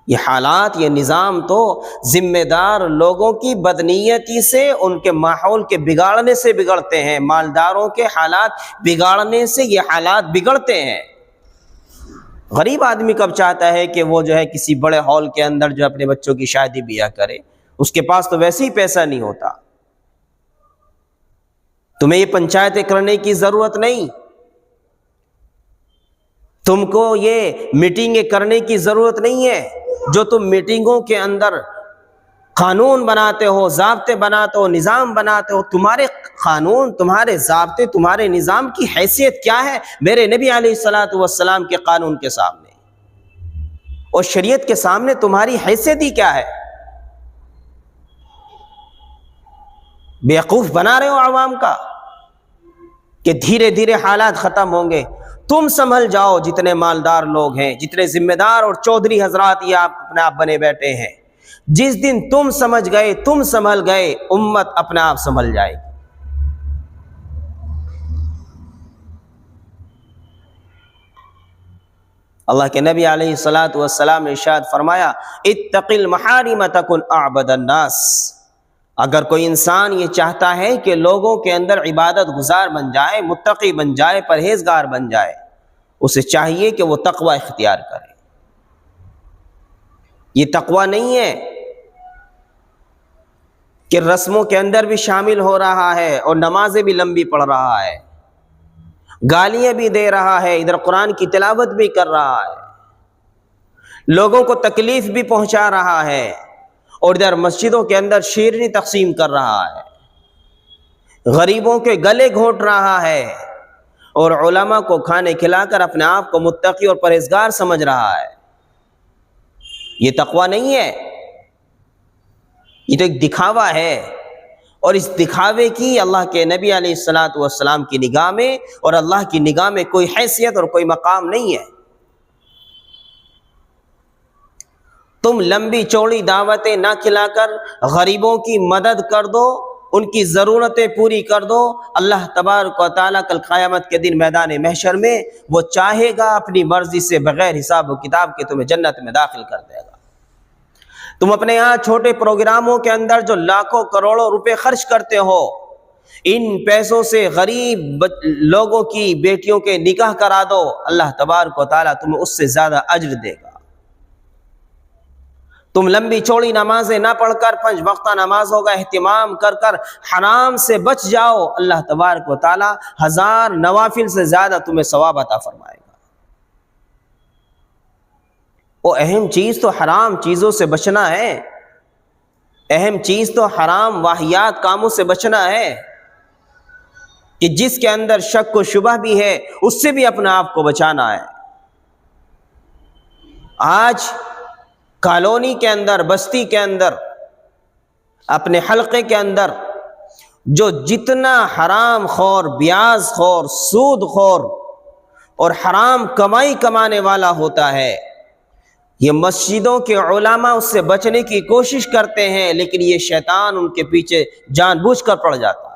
یہ حالات، یہ نظام تو ذمہ دار لوگوں کی بدنیتی سے، ان کے ماحول کے بگاڑنے سے بگڑتے ہیں، مالداروں کے حالات بگاڑنے سے یہ حالات بگڑتے ہیں۔ غریب آدمی کب چاہتا ہے کہ وہ جو ہے کسی بڑے ہال کے اندر جو اپنے بچوں کی شادی بیاہ کرے؟ اس کے پاس تو ویسے ہی پیسہ نہیں ہوتا۔ تمہیں یہ پنچایتیں کرنے کی ضرورت نہیں، تم کو یہ میٹنگیں کرنے کی ضرورت نہیں ہے۔ جو تم میٹنگوں کے اندر قانون بناتے ہو، ضابطے بناتے ہو، نظام بناتے ہو، تمہارے قانون، تمہارے ضابطے، تمہارے نظام کی حیثیت کیا ہے میرے نبی علیہ الصلوۃ والسلام کے قانون کے سامنے اور شریعت کے سامنے؟ تمہاری حیثیت ہی کیا ہے؟ بیوقوف بنا رہے ہو عوام کا کہ دھیرے دھیرے حالات ختم ہوں گے۔ تم سنبھل جاؤ، جتنے مالدار لوگ ہیں، جتنے ذمہ دار اور چودھری حضرات یہ اپنے آپ بنے بیٹھے ہیں، جس دن تم سمجھ گئے، تم سنبھل گئے، امت اپنے آپ سنبھل جائے گی۔ اللہ کے نبی علیہ الصلوۃ والسلام نے ارشاد فرمایا، اتق المحارم تکن اعبد الناس۔ اگر کوئی انسان یہ چاہتا ہے کہ لوگوں کے اندر عبادت گزار بن جائے، متقی بن جائے، پرہیزگار بن جائے، اسے چاہیے کہ وہ تقوی اختیار کرے۔ یہ تقوی نہیں ہے کہ رسموں کے اندر بھی شامل ہو رہا ہے اور نمازیں بھی لمبی پڑھ رہا ہے، گالیاں بھی دے رہا ہے، ادھر قرآن کی تلاوت بھی کر رہا ہے، لوگوں کو تکلیف بھی پہنچا رہا ہے، اور ادھر مسجدوں کے اندر شیرنی تقسیم کر رہا ہے، غریبوں کے گلے گھونٹ رہا ہے، اور علماء کو کھانے کھلا کر اپنے آپ کو متقی اور پرہیزگار سمجھ رہا ہے۔ یہ تقوی نہیں ہے، یہ تو ایک دکھاوا ہے، اور اس دکھاوے کی اللہ کے نبی علیہ الصلوۃ والسلام کی نگاہ میں اور اللہ کی نگاہ میں کوئی حیثیت اور کوئی مقام نہیں ہے۔ تم لمبی چوڑی دعوتیں نہ کھلا کر غریبوں کی مدد کر دو، ان کی ضرورتیں پوری کر دو، اللہ تبارک و تعالیٰ کل قیامت کے دن میدان محشر میں وہ چاہے گا اپنی مرضی سے بغیر حساب و کتاب کے تمہیں جنت میں داخل کر دے گا۔ تم اپنے یہاں چھوٹے پروگراموں کے اندر جو لاکھوں کروڑوں روپے خرچ کرتے ہو، ان پیسوں سے غریب لوگوں کی بیٹیوں کے نکاح کرا دو، اللہ تبارک و تعالیٰ تمہیں اس سے زیادہ اجر دے گا۔ تم لمبی چوڑی نمازیں نہ پڑھ کر 5 وقتہ نمازوں کا اہتمام کر کر حرام سے بچ جاؤ، اللہ تبارک و تعالیٰ 1000 نوافل سے زیادہ تمہیں ثواب عطا فرمائے گا۔ وہ اہم چیز تو حرام چیزوں سے بچنا ہے، اہم چیز تو حرام واہیات کاموں سے بچنا ہے، کہ جس کے اندر شک و شبہ بھی ہے اس سے بھی اپنے آپ کو بچانا ہے۔ آج کالونی کے اندر، بستی کے اندر، اپنے حلقے کے اندر جو جتنا حرام خور، بیاض خور، سود خور اور حرام کمائی کمانے والا ہوتا ہے، یہ مسجدوں کے علماء اس سے بچنے کی کوشش کرتے ہیں، لیکن یہ شیطان ان کے پیچھے جان بوجھ کر پڑ جاتا ہے۔